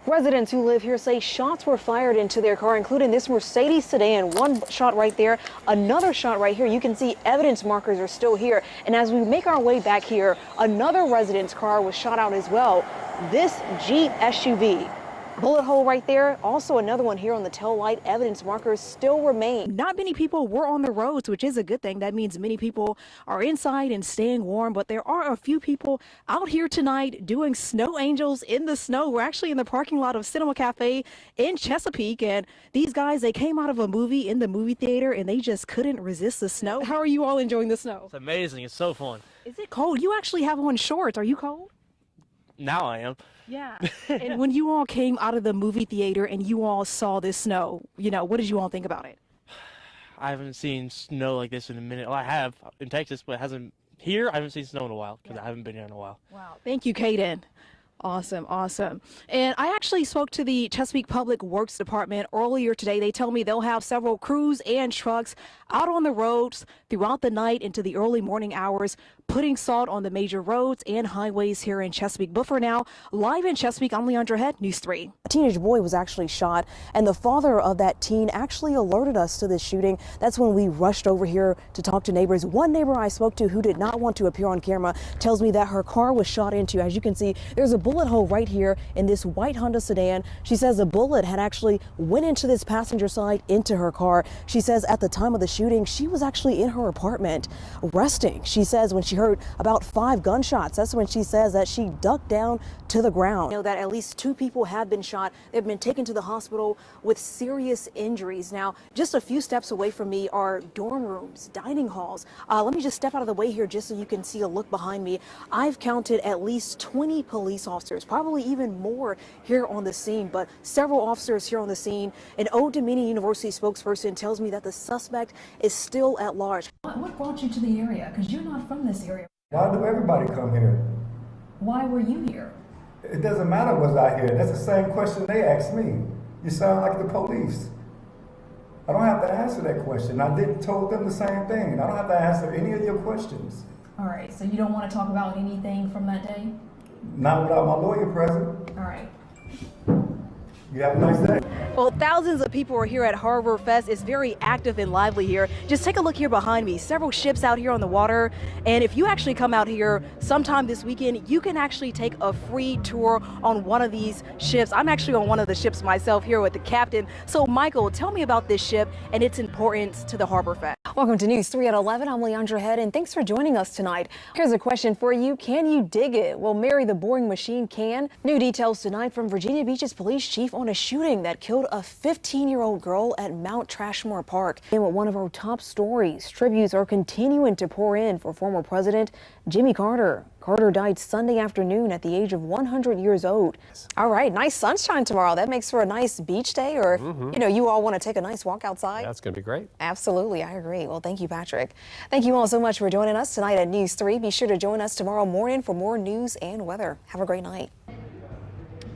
Residents who live here say shots were fired into their car, including this Mercedes sedan. One shot right there, another shot right here. You can see evidence markers are still here. And as we make our way back here, another resident's car was shot out as well. This Jeep SUV. Bullet hole right there. Also another one here on the tail light. Evidence markers still remain. Not many people were on the roads, which is a good thing. That means many people are inside and staying warm. But there are a few people out here tonight doing snow angels in the snow. We're actually in the parking lot of Cinema Cafe in Chesapeake. And these guys, they came out of a movie in the movie theater and they just couldn't resist the snow. How are you all enjoying the snow? It's amazing. It's so fun. Is it cold? You actually have on shorts. Are you cold? Now I am. Yeah. And when you all came out of the movie theater and you all saw this snow, what did you all think about it? I haven't seen snow like this in a minute. Well, I have in Texas, but it hasn't here. I haven't seen snow in a while because I haven't been here in a while. Wow. Thank you, Kaden. Awesome, awesome. And I actually spoke to the Chesapeake Public Works Department earlier today. They tell me they'll have several crews and trucks out on the roads throughout the night into the early morning hours, putting salt on the major roads and highways here in Chesapeake. But for now, live in Chesapeake, I'm Leondra.Head, News 3. A teenage boy was actually shot, and the father of that teen actually alerted us to this shooting. That's when we rushed over here to talk to neighbors. One neighbor I spoke to who did not want to appear on camera tells me that her car was shot into. As you can see, there's a bullet hole right here in this white Honda sedan. She says a bullet had actually went into this passenger side into her car. She says at the time of the shooting, she was actually in her apartment resting. She says when she heard about 5 gunshots, that's when she says that she ducked down to the ground. You know that at least 2 people have been shot. They've been taken to the hospital with serious injuries. Now, just a few steps away from me are dorm rooms, dining halls. Let me just step out of the way here just so you can see a look behind me. I've counted at least 20 police officers, probably even more here on the scene, but several officers here on the scene. An Old Dominion University spokesperson tells me that the suspect is still at large. What brought you to the area? Because you're not from this area. Why do everybody come here? Why were you here? It doesn't matter was I here. That's the same question they asked me. You sound like the police. I don't have to answer that question. I told them the same thing, and I don't have to answer any of your questions. All right, so you don't want to talk about anything from that day? Not without my lawyer present. All right. You have a nice day. Well, thousands of people are here at Harbor Fest. It's very active and lively here. Just take a look here behind me. Several ships out here on the water. And if you actually come out here sometime this weekend, you can actually take a free tour on one of these ships. I'm actually on one of the ships myself here with the captain. So, Michael, tell me about this ship and its importance to the Harbor Fest. Welcome to News 3 at 11. I'm Leondra.Head, and thanks for joining us tonight. Here's a question for you. Can you dig it? Well, Mary the Boring Machine can. New details tonight from Virginia Beach's police chief on a shooting that killed a 15-year-old girl at Mount Trashmore Park. And with one of our top stories, tributes are continuing to pour in for former President Jimmy Carter. Carter died Sunday afternoon at the age of 100 years old. All right, nice sunshine tomorrow. That makes for a nice beach day, or, you all want to take a nice walk outside. That's going to be great. Absolutely, I agree. Well, thank you, Patrick. Thank you all so much for joining us tonight at News 3. Be sure to join us tomorrow morning for more news and weather. Have a great night.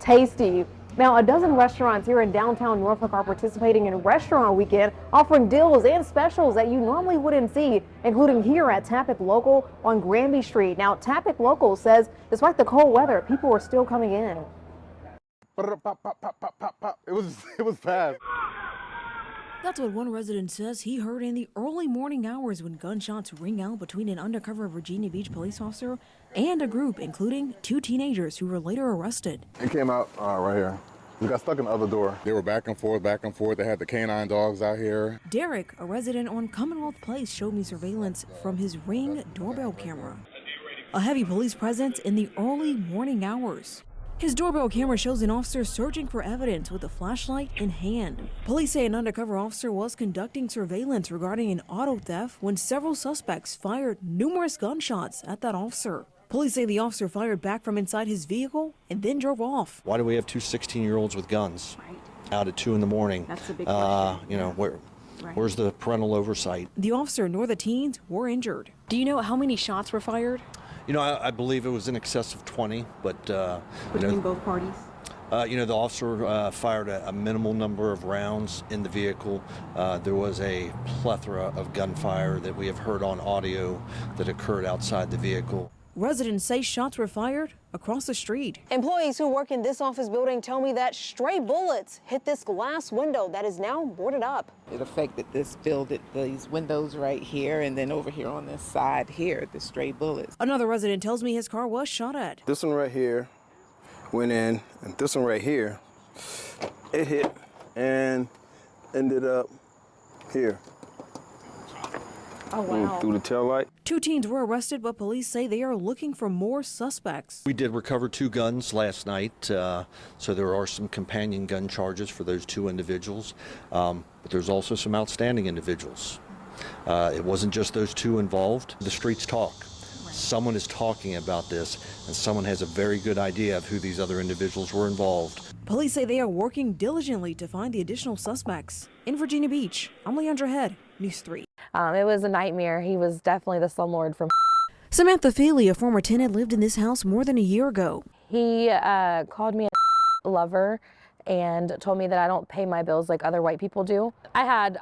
Tasty. Now, a dozen restaurants here in downtown Norfolk are participating in Restaurant Weekend, offering deals and specials that you normally wouldn't see, including here at Tappick Local on Granby Street. Now, Tappick Local says despite the cold weather, people are still coming in. It was fast. That's what one resident says he heard in the early morning hours when gunshots ring out between an undercover Virginia Beach police officer and a group, including 2 teenagers who were later arrested. It came out right here. We got stuck in the other door. They were back and forth, back and forth. They had the canine dogs out here. Derek, a resident on Commonwealth Place, showed me surveillance from his Ring doorbell camera. A heavy police presence in the early morning hours. His doorbell camera shows an officer searching for evidence with a flashlight in hand. Police say an undercover officer was conducting surveillance regarding an auto theft when several suspects fired numerous gunshots at that officer. Police say the officer fired back from inside his vehicle and then drove off. Why do we have 2 16-year-olds with guns out at 2 in the morning? That's the big question. Where's the parental oversight? The officer nor the teens were injured. Do you know how many shots were fired? I believe it was in excess of 20, but between both parties? The officer fired a minimal number of rounds in the vehicle. There was a plethora of gunfire that we have heard on audio that occurred outside the vehicle. Residents say shots were fired across the street. Employees who work in this office building tell me that stray bullets hit this glass window that is now boarded up. It affected this building, these windows right here, and then over here on this side here, the stray bullets. Another resident tells me his car was shot at. This one right here went in, and this one right here, it hit and ended up here. Oh, wow. Through the tail light. 2 teens were arrested, but police say they are looking for more suspects. We did recover 2 guns last night, so there are some companion gun charges for those 2 individuals, but there's also some outstanding individuals. It wasn't just those 2 involved. The streets talk. Someone is talking about this, and someone has a very good idea of who these other individuals were involved. Police say they are working diligently to find the additional suspects. In Virginia Beach, I'm Leondra.Head, News 3. It was a nightmare. He was definitely the slumlord from. Samantha Feely, a former tenant, lived in this house more than a year ago. He called me a lover and told me that I don't pay my bills like other white people do. I had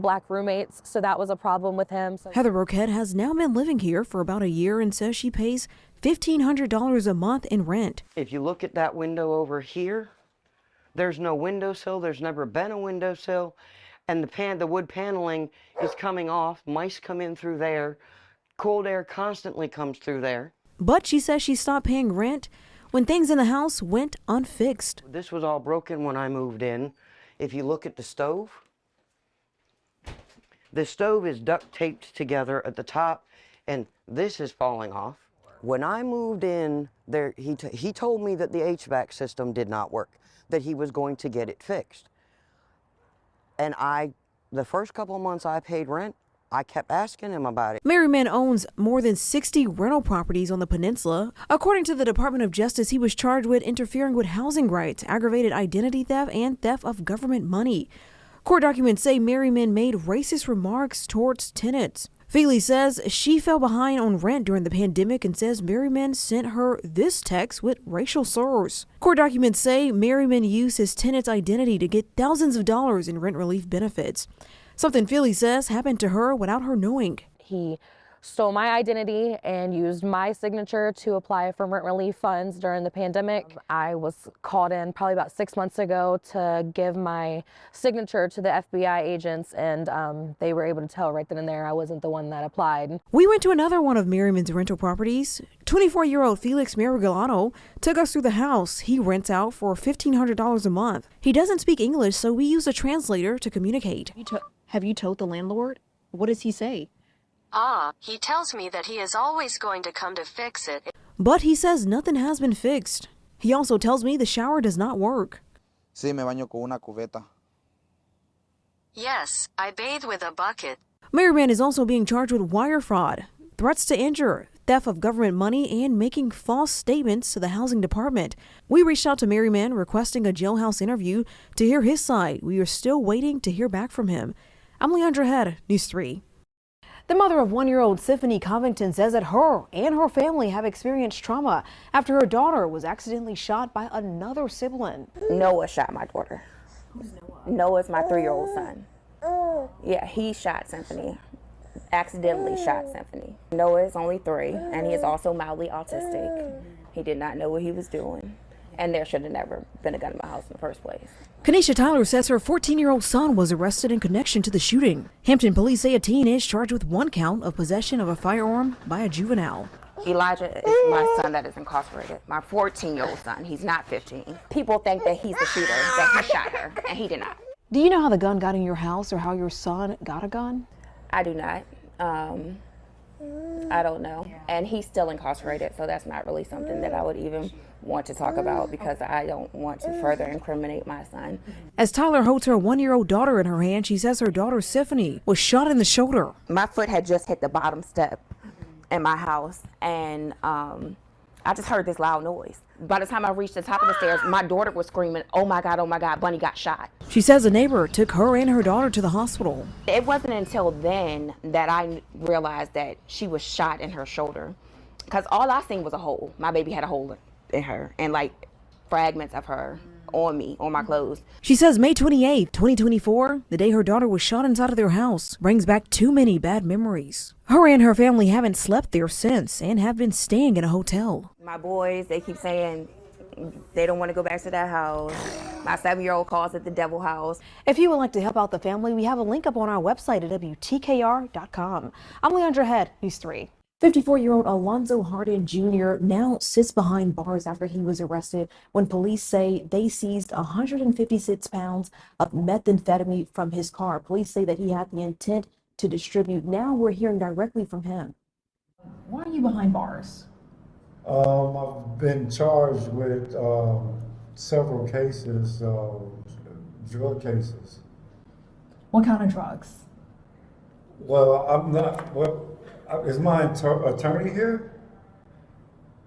black roommates, so that was a problem with him. Heather Roquette has now been living here for about a year and says she pays $1,500 a month in rent. If you look at that window over here, there's no windowsill. There's never been a windowsill. And the wood paneling is coming off. Mice come in through there. Cold air constantly comes through there. But she says she stopped paying rent when things in the house went unfixed. This was all broken when I moved in. If you look at the stove is duct taped together at the top, and this is falling off. When I moved in, he told me that the HVAC system did not work, that he was going to get it fixed. And the first couple of months I paid rent, I kept asking him about it. Merriman owns more than 60 rental properties on the peninsula. According to the Department of Justice, he was charged with interfering with housing rights, aggravated identity theft, and theft of government money. Court documents say Merriman made racist remarks towards tenants. Feely says she fell behind on rent during the pandemic and says Merriman sent her this text with racial slurs. Court documents say Merriman used his tenant's identity to get thousands of dollars in rent relief benefits, something Feely says happened to her without her knowing. He stole my identity and used my signature to apply for rent relief funds during the pandemic. I was called in probably about 6 months ago to give my signature to the FBI agents, and they were able to tell right then and there I wasn't the one that applied. We went to another one of Merriman's rental properties. 24-year-old Felix Marigolano took us through the house he rents out for $1,500 a month. He doesn't speak English, so we use a translator to communicate. Have you told the landlord? What does he say? He tells me that he is always going to come to fix it. But he says nothing has been fixed. He also tells me the shower does not work. Sí, me baño con una cubeta. Yes, I bathe with a bucket. Merriman is also being charged with wire fraud, threats to injure, theft of government money, and making false statements to the housing department. We reached out to Merriman requesting a jailhouse interview to hear his side. We are still waiting to hear back from him. I'm Leondra.Head, News 3. The mother of 1-year-old Symphony Covington says that her and her family have experienced trauma after her daughter was accidentally shot by another sibling. Noah shot my daughter. Who's Noah? Noah's my 3-year-old son. Yeah, he shot Symphony. Accidentally shot Symphony. Noah is only 3, and he is also mildly autistic. He did not know what he was doing, and there should have never been a gun in my house in the first place. Kanisha Tyler says her 14-year-old son was arrested in connection to the shooting. Hampton police say a teen is charged with 1 count of possession of a firearm by a juvenile. Elijah is my son that is incarcerated. My 14-year-old son. He's not 15. People think that he's the shooter, that he shot her, and he did not. Do you know how the gun got in your house or how your son got a gun? I do not. I don't know. And he's still incarcerated, so that's not really something that I would even want to talk about because I don't want to further incriminate my son. As Tyler holds her 1-year-old daughter in her hand, she says her daughter Symphony was shot in the shoulder. My foot had just hit the bottom step in my house, and I just heard this loud noise. By the time I reached the top of the stairs, my daughter was screaming, oh my God, Bunny got shot. She says a neighbor took her and her daughter to the hospital. It wasn't until then that I realized that she was shot in her shoulder, because all I seen was a hole. My baby had a hole in her, and like fragments of her on me, on my clothes. She says May 28, 2024, the day her daughter was shot inside of their house, brings back too many bad memories. Her and her family haven't slept there since and have been staying in a hotel. My boys, they keep saying they don't want to go back to that house. My 7-year-old calls it the devil house. If you would like to help out the family, we have a link up on our website at WTKR.com. I'm Leondra.Head, News 3. 54-year-old Alonzo Harden Jr. now sits behind bars after he was arrested when police say they seized 156 pounds of methamphetamine from his car. Police say that he had the intent to distribute. Now we're hearing directly from him. Why are you behind bars? I've been charged with several cases, drug cases. What kind of drugs? Well, I'm not. Is my attorney here?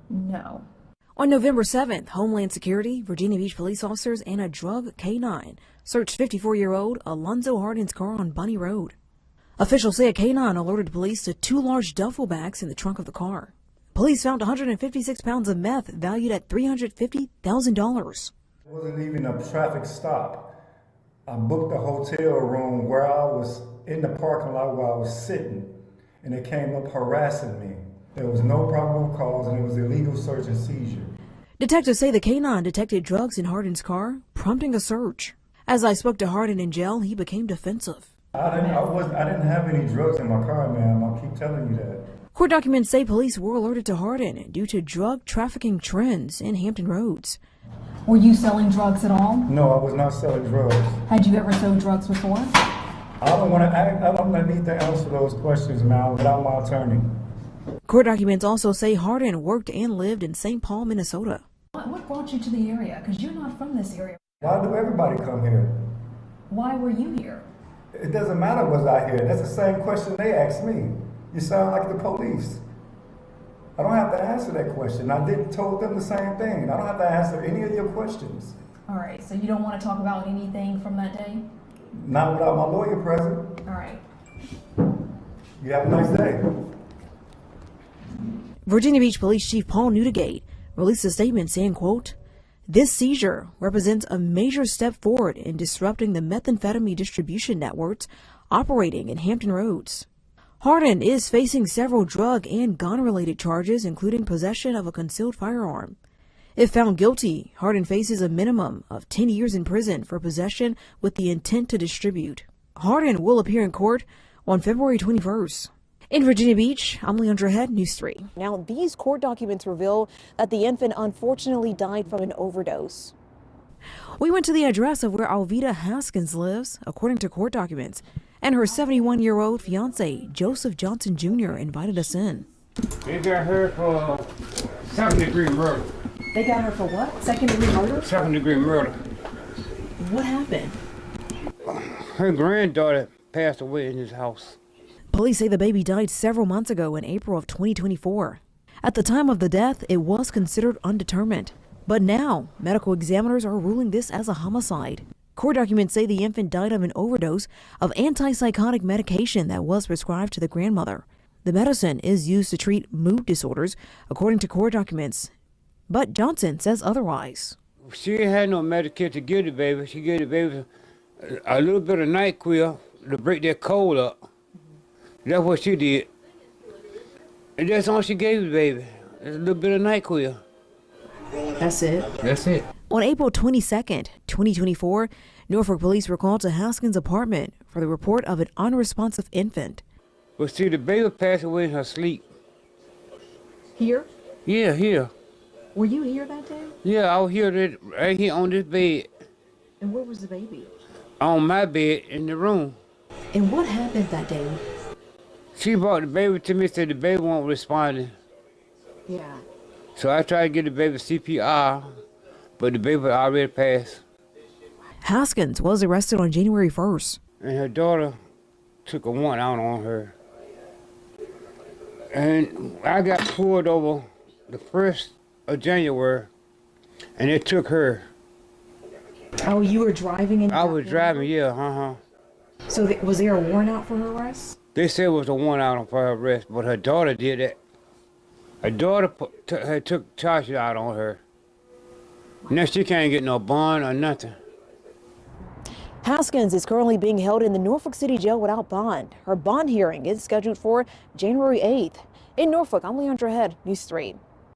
No. On November 7th, Homeland Security, Virginia Beach police officers, and a drug K-9 searched 54-year-old Alonzo Harden's car on Bunny Road. Officials say a K-9 alerted police to 2 large duffel bags in the trunk of the car. Police found 156 pounds of meth valued at $350,000. It wasn't even a traffic stop. I booked a hotel room where I was in the parking lot where I was sitting, and they came up harassing me. There was no probable cause, and it was illegal search and seizure. Detectives say the K-9 detected drugs in Harden's car, prompting a search. As I spoke to Harden in jail, he became defensive. I didn't have any drugs in my car, ma'am. I'll keep telling you that. Court documents say police were alerted to Harden due to drug trafficking trends in Hampton Roads. Were you selling drugs at all? No, I was not selling drugs. Had you ever sold drugs before? I don't need to answer those questions, ma'am, without my attorney. Court documents also say Harden worked and lived in St. Paul, Minnesota. What brought you to the area? Because you're not from this area. Why do everybody come here? Why were you here? It doesn't matter was I here. That's the same question they asked me. You sound like the police. I don't have to answer that question. I told them the same thing. I don't have to answer any of your questions. All right, so you don't want to talk about anything from that day? Not without my lawyer present. All right. You have a nice day. Virginia Beach Police Chief Paul Newdigate released a statement saying, quote, "This seizure represents a major step forward in disrupting the methamphetamine distribution networks operating in Hampton Roads." Harden is facing several drug and gun-related charges, including possession of a concealed firearm. If found guilty, Harden faces a minimum of 10 years in prison for possession with the intent to distribute. Harden will appear in court on February 21st. In Virginia Beach, I'm Leondra.Head, News 3. Now, these court documents reveal that the infant unfortunately died from an overdose. We went to the address of where Alveda Haskins lives, according to court documents, and her 71-year-old fiance, Joseph Johnson Jr., invited us in. They got her for second-degree murder. They got her for what? Second-degree murder? Second-degree murder. What happened? Her granddaughter passed away in his house. Police say the baby died several months ago in April of 2024. At the time of the death, it was considered undetermined. But now, medical examiners are ruling this as a homicide. Court documents say the infant died of an overdose of antipsychotic medication that was prescribed to the grandmother. The medicine is used to treat mood disorders, according to court documents. But Johnson says otherwise. She ain't had no medication to give the baby. She gave the baby a little bit of NyQuil to break that cold up. That's what she did. And that's all she gave the baby, a little bit of NyQuil. That's it? That's it. On April 22nd, 2024, Norfolk police were called to Haskins' apartment for the report of an unresponsive infant. But see, the baby passed away in her sleep. Here? Yeah, here. Were you here that day? Yeah, I was here right here on this bed. And where was the baby? On my bed in the room. And what happened that day? She brought the baby to me, said the baby wasn't responding. Yeah. So I tried to get the baby CPR, but the baby already passed. Haskins was arrested on January 1st. And her daughter took a warrant out on her. And I got pulled over the 1st of January, and they took her. Oh, you were driving in? I was driving, yeah, So was there a warrant out for her arrest? They said it was a warrant out for her arrest, but her daughter did it. Her daughter took charges out on her. Now she can't get no bond or nothing. Haskins is currently being held in the Norfolk City Jail without bond. Her bond hearing is scheduled for January 8th. In Norfolk, I'm Leondra.Head, News 3.